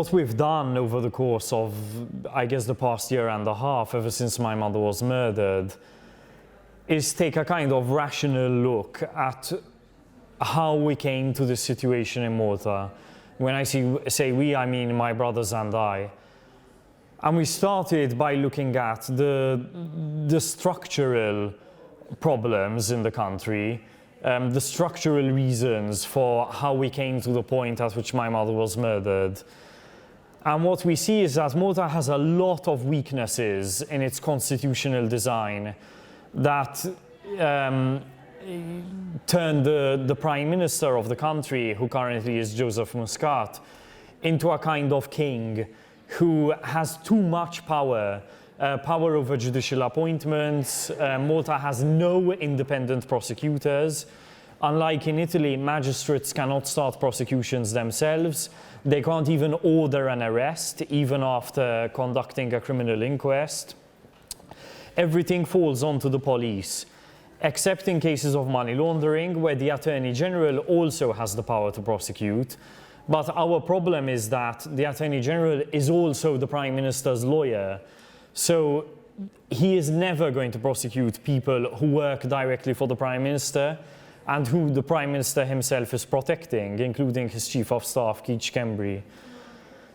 what we've done over the course of, I guess, the past year and a half, ever since my mother was murdered, is take a kind of rational look at how we came to this situation in Malta. When I say we, I mean my brothers and I. And we started by looking at the structural problems in the country, the structural reasons for how we came to the point at which my mother was murdered. And what we see is that Malta has a lot of weaknesses in its constitutional design that turned the prime minister of the country, who currently is Joseph Muscat, into a kind of king who has too much power, power over judicial appointments. Malta has no independent prosecutors. Unlike in Italy, magistrates cannot start prosecutions themselves. They can't even order an arrest, even after conducting a criminal inquest. Everything falls onto the police, except in cases of money laundering, where the Attorney General also has the power to prosecute. But our problem is that the Attorney General is also the Prime Minister's lawyer. So he is never going to prosecute people who work directly for the Prime Minister and who the Prime Minister himself is protecting, including his Chief of Staff, Keith Kembry.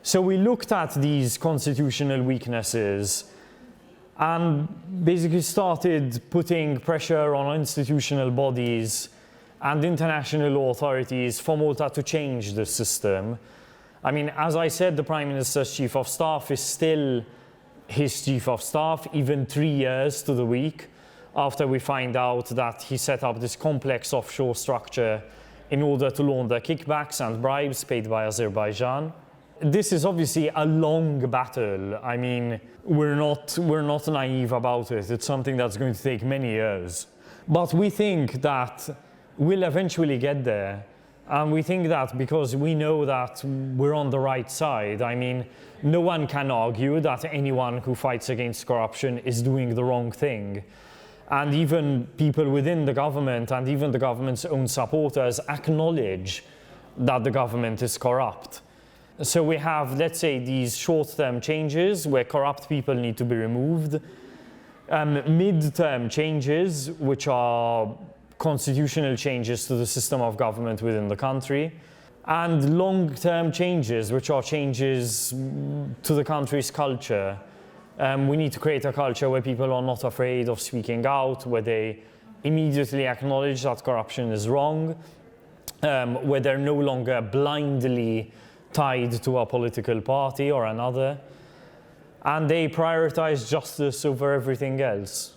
So we looked at these constitutional weaknesses and basically started putting pressure on institutional bodies and international authorities for Malta to change the system. I mean, as I said, the Prime Minister's Chief of Staff is still his Chief of Staff, even 3 years to the week, after we find out that he set up this complex offshore structure in order to launder kickbacks and bribes paid by Azerbaijan. This is obviously a long battle. I mean, we're not naive about it. It's something that's going to take many years. But we think that we'll eventually get there. And we think that because we know that we're on the right side. I mean, no one can argue that anyone who fights against corruption is doing the wrong thing. And even people within the government and even the government's own supporters acknowledge that the government is corrupt. So we have, let's say, these short-term changes where corrupt people need to be removed, mid-term changes, which are constitutional changes to the system of government within the country, and long-term changes, which are changes to the country's culture. We need to create a culture where people are not afraid of speaking out, where they immediately acknowledge that corruption is wrong, where they're no longer blindly tied to a political party or another, and they prioritize justice over everything else.